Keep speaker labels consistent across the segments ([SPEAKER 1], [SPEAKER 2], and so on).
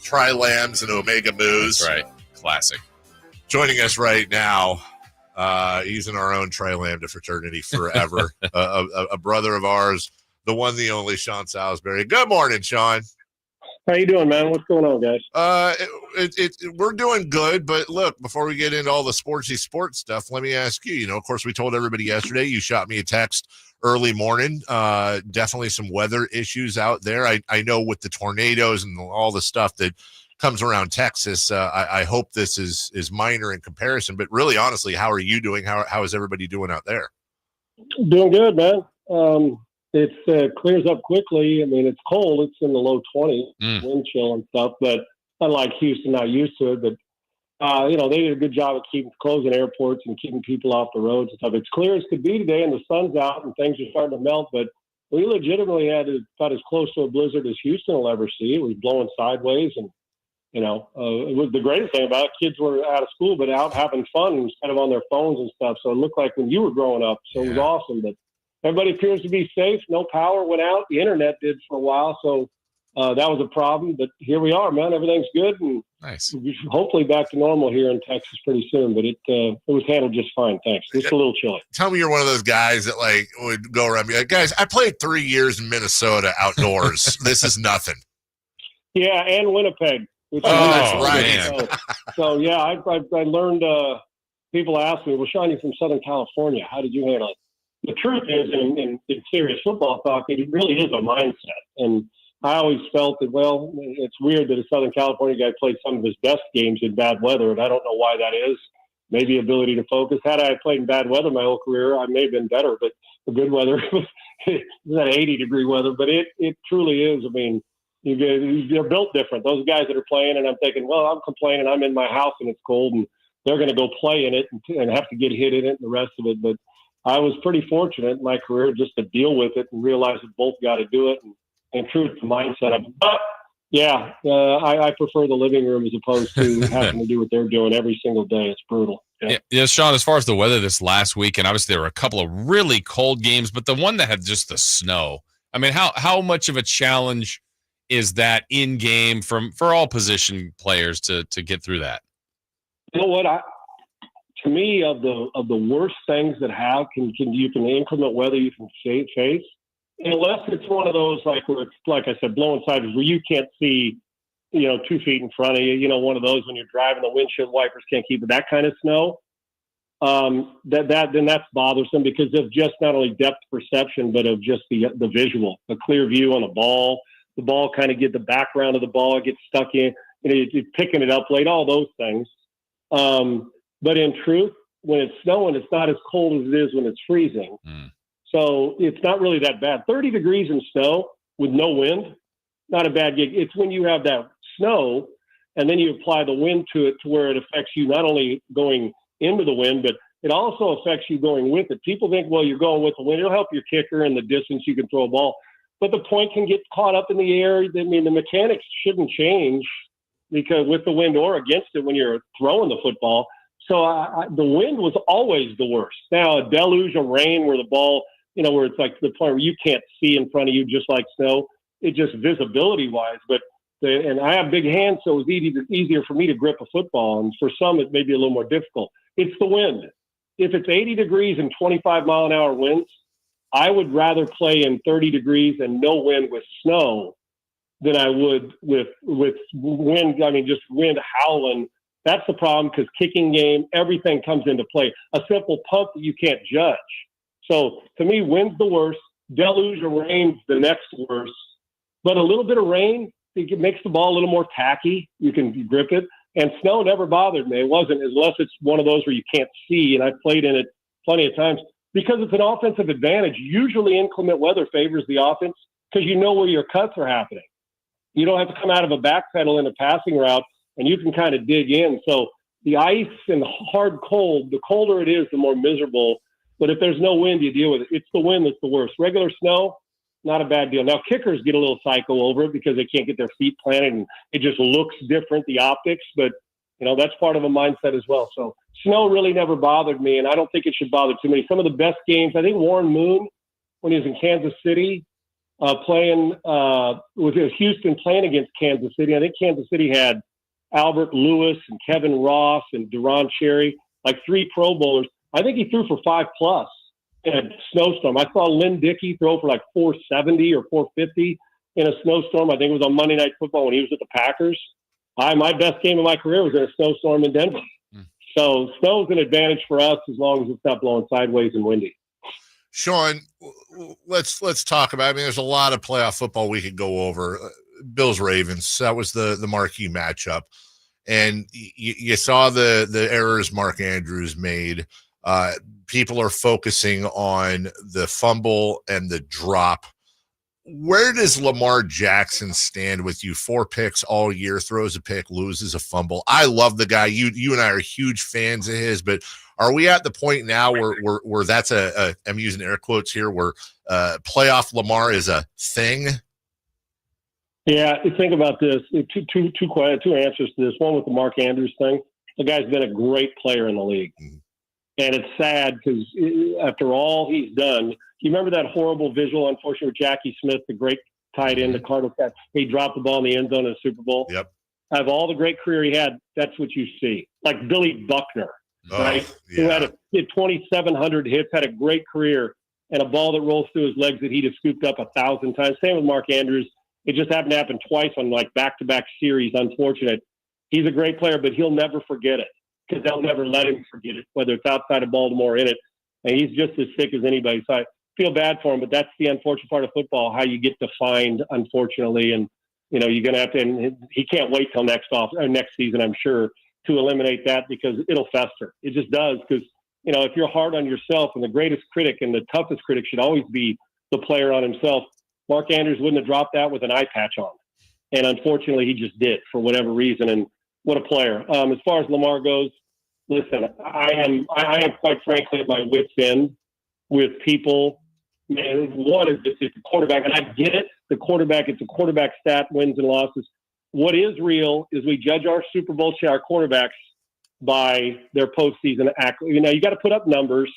[SPEAKER 1] Tri-Lambs and Omega Moos.
[SPEAKER 2] That's right. Classic.
[SPEAKER 1] Joining us right now, he's in our own Tri-Lambda fraternity forever. A brother of ours, the one, the only Sean Salisbury. Good morning, Sean.
[SPEAKER 3] How you doing, man? What's going on, guys?
[SPEAKER 1] We're doing good, but look, before we get into all the sports stuff, let me ask you, of course, we told everybody yesterday, you shot me a text early morning. Definitely some weather issues out there. I know with the tornadoes and all the stuff that comes around Texas, I hope this is minor in comparison, but really, honestly, how are you doing? How is everybody doing out there?
[SPEAKER 3] Doing good, man. It clears up quickly. I mean, it's cold. It's in the low 20s, wind chill and stuff, but unlike Houston, not used to it. But, they did a good job of closing airports and keeping people off the roads and stuff. It's clear as could be today, and the sun's out and things are starting to melt, but we legitimately had about as close to a blizzard as Houston will ever see. It was blowing sideways, and, it was the greatest thing about it. Kids were out of school, but out having fun instead of on their phones and stuff. So it looked like when you were growing up. So it was awesome, but everybody appears to be safe. No power went out. The internet did for a while, so that was a problem. But here we are, man. Everything's good, and
[SPEAKER 2] nice.
[SPEAKER 3] Hopefully back to normal here in Texas pretty soon. But it was handled just fine, thanks. Just a little chilly.
[SPEAKER 1] Tell me you're one of those guys that would go around and be like, guys, I played 3 years in Minnesota outdoors. This is nothing.
[SPEAKER 3] Yeah, and Winnipeg.
[SPEAKER 1] That's right.
[SPEAKER 3] So yeah, I learned. People ask me, "Well, Sean, you're from Southern California. How did you handle it?" The truth is, in serious football talk, it really is a mindset. And I always felt that, well, it's weird that a Southern California guy played some of his best games in bad weather, and I don't know why that is. Maybe ability to focus. Had I played in bad weather my whole career, I may have been better, but the good weather, it's not 80-degree weather, but it truly is. I mean, they're built different. Those guys that are playing, and I'm thinking, well, I'm complaining. I'm in my house and it's cold, and they're going to go play in it and have to get hit in it and the rest of it. But I was pretty fortunate in my career just to deal with it and realize that both got to do it and truth the mindset of it. But yeah, I prefer the living room as opposed to having to do what they're doing every single day. It's brutal.
[SPEAKER 2] Yeah, Sean, as far as the weather this last weekend, obviously there were a couple of really cold games, but the one that had just the snow, I mean, how much of a challenge is that in game for all position players to get through that?
[SPEAKER 3] You know what? To me, of the worst things that you can inclement weather you can face, unless it's one of those like I said, blowing sideways where you can't see, 2 feet in front of you. One of those when you're driving, the windshield wipers can't keep it. That kind of snow. Then that's bothersome because of just not only depth perception, but of just the visual, a clear view on the ball. The ball kind of get the background of the ball, gets stuck in, you're picking it up late, all those things. But in truth, when it's snowing, it's not as cold as it is when it's freezing. So it's not really that bad. 30 degrees in snow with no wind, not a bad gig. It's when you have that snow and then you apply the wind to it to where it affects you not only going into the wind, but it also affects you going with it. People think, well, you're going with the wind. It'll help your kicker and the distance you can throw a ball. But the point can get caught up in the air. I mean, the mechanics shouldn't change because with the wind or against it when you're throwing the football. So the wind was always the worst. Now, a deluge of rain where the ball, where it's like to the point where you can't see in front of you just like snow, it just visibility-wise. And I have big hands, so it was easier for me to grip a football. And for some, it may be a little more difficult. It's the wind. If it's 80 degrees and 25-mile-an-hour winds, I would rather play in 30 degrees and no wind with snow than I would with wind. I mean, just wind howling. That's the problem because kicking game, everything comes into play. A simple punt that you can't judge. So to me, wind's the worst. Deluge or rain's the next worst. But a little bit of rain, it makes the ball a little more tacky. You can grip it. And snow never bothered me. It wasn't, unless it's one of those where you can't see. And I've played in it plenty of times. Because it's an offensive advantage, usually inclement weather favors the offense because you know where your cuts are happening. You don't have to come out of a backpedal in a passing route, and you can kind of dig in. So the ice and the hard cold, the colder it is, the more miserable. But if there's no wind, you deal with it. It's the wind that's the worst. Regular snow, not a bad deal. Now, kickers get a little psycho over it because they can't get their feet planted, and it just looks different, the optics. But, that's part of a mindset as well. So snow really never bothered me, and I don't think it should bother too many. Some of the best games, I think Warren Moon, when he was in Kansas City, playing with Houston playing against Kansas City. I think Kansas City had Albert Lewis and Kevin Ross and Duron Cherry, like 3 Pro Bowlers. I think he threw for 5+ in a snowstorm. I saw Lynn Dickey throw for like 470 or 450 in a snowstorm. I think it was on Monday Night Football when he was at the Packers. My best game of my career was in a snowstorm in Denver. So snow's an advantage for us as long as it's not blowing sideways and windy.
[SPEAKER 1] Sean, let's talk about. I mean, there's a lot of playoff football we could go over. Bills Ravens, that was the marquee matchup, and you saw the errors Mark Andrews made. People are focusing on the fumble and the drop. Where does Lamar Jackson stand with you? 4 picks all year, throws a pick, loses a fumble. I love the guy. You and I are huge fans of his, but are we at the point now where that's I'm using air quotes here, where playoff Lamar is a thing?
[SPEAKER 3] Yeah, think about this. Two answers to this. One with the Mark Andrews thing. The guy's been a great player in the league. Mm-hmm. And it's sad because after all he's done, you remember that horrible visual, unfortunately, with Jackie Smith, the great tight end, the Cardinals cat. He dropped the ball in the end zone in the Super Bowl.
[SPEAKER 1] Yep.
[SPEAKER 3] Out of all the great career he had, that's what you see. Like Billy Buckner, right?
[SPEAKER 1] Yeah.
[SPEAKER 3] Who had 2,700 hits, had a great career, and a ball that rolls through his legs that he'd have scooped up 1,000 times. Same with Mark Andrews. It just happened to happen twice on like back-to-back series. Unfortunate. He's a great player, but he'll never forget it because they'll never let him forget it, whether it's outside of Baltimore or in it. And he's just as sick as anybody. So I feel bad for him, but that's the unfortunate part of football, how you get defined, unfortunately. And, you know, you're going to have to, and he can't wait till next season, I'm sure, to eliminate that because it'll fester. It just does because, you know, if you're hard on yourself, and the greatest critic and the toughest critic should always be the player on himself, Mark Andrews wouldn't have dropped that with an eye patch on. And unfortunately, he just did for whatever reason. And what a player. As far as Lamar goes, listen, I am quite frankly at my wit's end with people. Man, one is it's a quarterback, and I get it. It's a quarterback stat, wins and losses. What is real is we judge our Super Bowl our quarterbacks by their postseason act. You know, you got to put up numbers,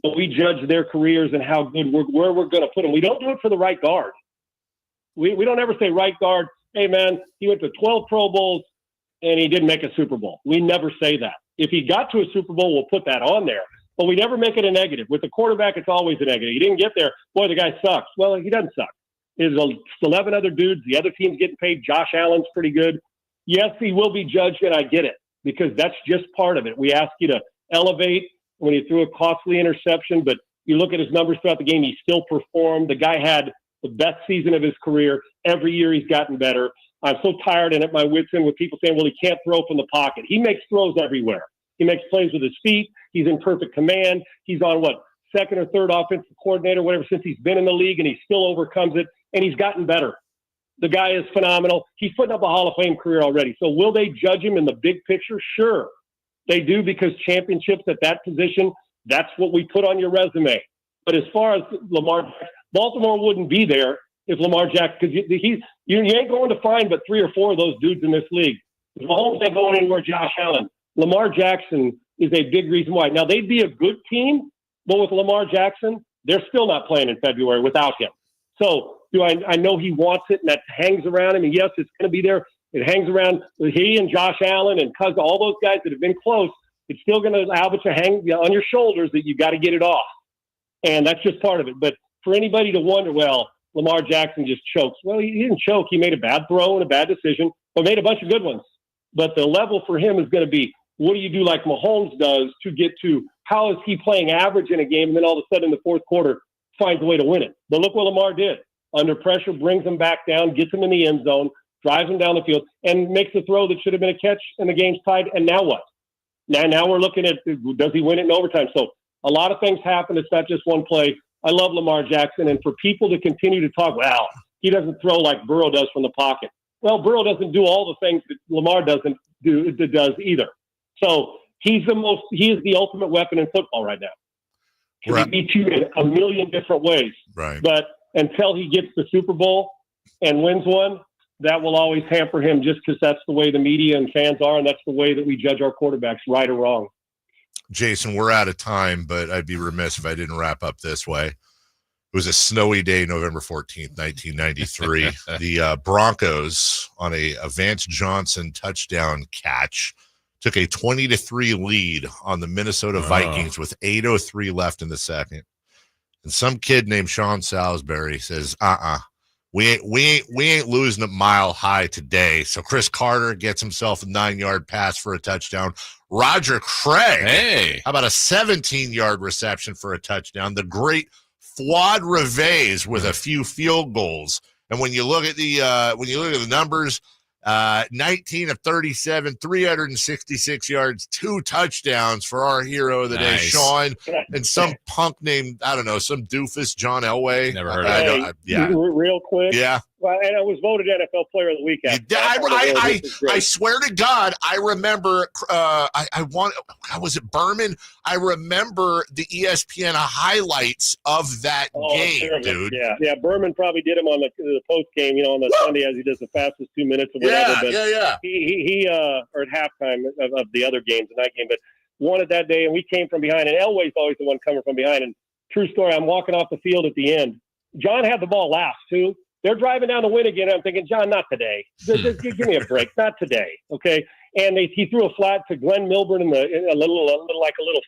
[SPEAKER 3] but we judge their careers and how good where we're going to put them. We don't do it for the right guard. We don't ever say right guard, hey, man, he went to 12 Pro Bowls and he didn't make a Super Bowl. We never say that. If he got to a Super Bowl, we'll put that on there. But we never make it a negative. With the quarterback, it's always a negative. He didn't get there. Boy, the guy sucks. Well, he doesn't suck. There's 11 other dudes. The other team's getting paid. Josh Allen's pretty good. Yes, he will be judged, and I get it, because that's just part of it. We ask you to elevate when he threw a costly interception, but you look at his numbers throughout the game, he still performed. The guy had the best season of his career. Every year he's gotten better. I'm so tired and at my wits' end with people saying, well, he can't throw from the pocket. He makes throws everywhere. He makes plays with his feet. He's in perfect command. He's on, second or third offensive coordinator, whatever, since he's been in the league, and he still overcomes it, and he's gotten better. The guy is phenomenal. He's putting up a Hall of Fame career already. So will they judge him in the big picture? Sure. They do, because championships at that position, that's what we put on your resume. But as far as Lamar, Baltimore wouldn't be there if Lamar Jackson, because you ain't going to find but 3 or 4 of those dudes in this league. Mahomes ain't going anywhere, Josh Allen. Lamar Jackson is a big reason why. Now, they'd be a good team, but with Lamar Jackson, they're still not playing in February without him. So I know he wants it, and that hangs around him. And yes, it's going to be there. It hangs around he and Josh Allen and Cousins, all those guys that have been close. It's still going to allow it to hang on your shoulders that you got to get it off. And that's just part of it. But for anybody to wonder, well, Lamar Jackson just chokes. Well, he didn't choke. He made a bad throw and a bad decision, but made a bunch of good ones. But the level for him is going to be, what do you do like Mahomes does to get to how is he playing average in a game, and then all of a sudden in the fourth quarter finds a way to win it. But look what Lamar did. Under pressure, brings him back down, gets him in the end zone, drives him down the field, and makes a throw that should have been a catch, and the game's tied. And now what? Now we're looking at, does he win it in overtime? So a lot of things happen. It's not just one play. I love Lamar Jackson, and for people to continue to talk, well, he doesn't throw like Burrow does from the pocket. Well, Burrow doesn't do all the things that Lamar does either. So he is the ultimate weapon in football right now. Right. He beats you in a million different ways.
[SPEAKER 1] Right.
[SPEAKER 3] But until he gets the Super Bowl and wins one, that will always hamper him, just because that's the way the media and fans are, and that's the way that we judge our quarterbacks, right or wrong.
[SPEAKER 1] Jason, we're out of time, but I'd be remiss if I didn't wrap up this way. was a snowy day, November 14th, 1993. The Broncos, on a Vance Johnson touchdown catch, took a 20-3 lead on the Minnesota Vikings with 8:03 left in the second. And some kid named Sean Salisbury says, we ain't losing a mile high today. So Chris Carter gets himself a 9-yard pass for a touchdown. Roger Craig, how about a 17-yard reception for a touchdown? The great Fuad Revés with a few field goals. And when you look at the numbers, 19 of 37, 366 yards, 2 touchdowns for our hero of the day, Sean, and some punk named, I don't know, some doofus, John Elway.
[SPEAKER 2] Never heard of
[SPEAKER 3] it. Real quick.
[SPEAKER 1] Yeah.
[SPEAKER 3] Well, and I was voted NFL Player of the Week.
[SPEAKER 1] I swear to God, I remember. Was it Berman? I remember the ESPN highlights of that game, dude.
[SPEAKER 3] Yeah. Berman probably did him on the post game, on the Sunday as he does the fastest 2 minutes or whatever.
[SPEAKER 1] Yeah.
[SPEAKER 3] He or at halftime of the other games, the night game, but won it that day, and we came from behind. And Elway's always the one coming from behind. And true story, I'm walking off the field at the end. John had the ball last too. They're driving down the win again. I'm thinking, John, not today. Just give me a break. Not today, okay? And he threw a flat to Glenn Milburn in a little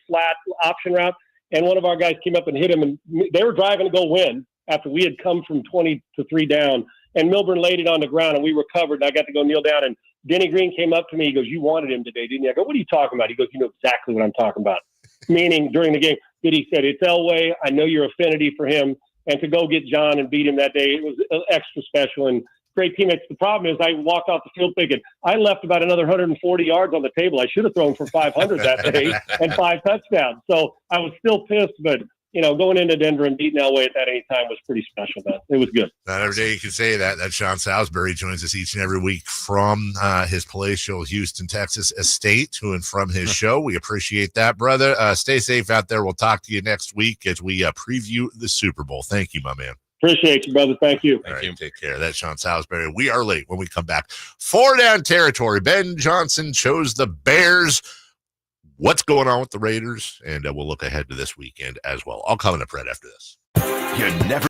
[SPEAKER 3] flat option route, and one of our guys came up and hit him, and they were driving to go win after we had come from 20-3 down, and Milburn laid it on the ground, and we recovered, and I got to go kneel down, and Denny Green came up to me. He goes, "You wanted him today, didn't you?" I go, "What are you talking about?" He goes, "You know exactly what I'm talking about." Meaning during the game. But he said, "It's Elway. I know your affinity for him." And to go get John and beat him that day, it was extra special and great teammates. The problem is I walked off the field thinking I left about another 140 yards on the table. I should have thrown for 500 that day and 5 touchdowns. So I was still pissed, but going into Denver and beating Elway at that any time was pretty special, man. It was good.
[SPEAKER 1] Not every day you can say that. That Sean Salisbury joins us each and every week from his palatial Houston, Texas estate to and from his show. We appreciate that, brother. Stay safe out there. We'll talk to you next week as we preview the Super Bowl. Thank you, my man.
[SPEAKER 3] Appreciate you, brother. Thank you.
[SPEAKER 1] All right, take care. That's Sean Salisbury. We are late when we come back. 4 down territory. Ben Johnson chose the Bears. What's going on with the Raiders? And we'll look ahead to this weekend as well. I'll come up right after this.
[SPEAKER 4] You never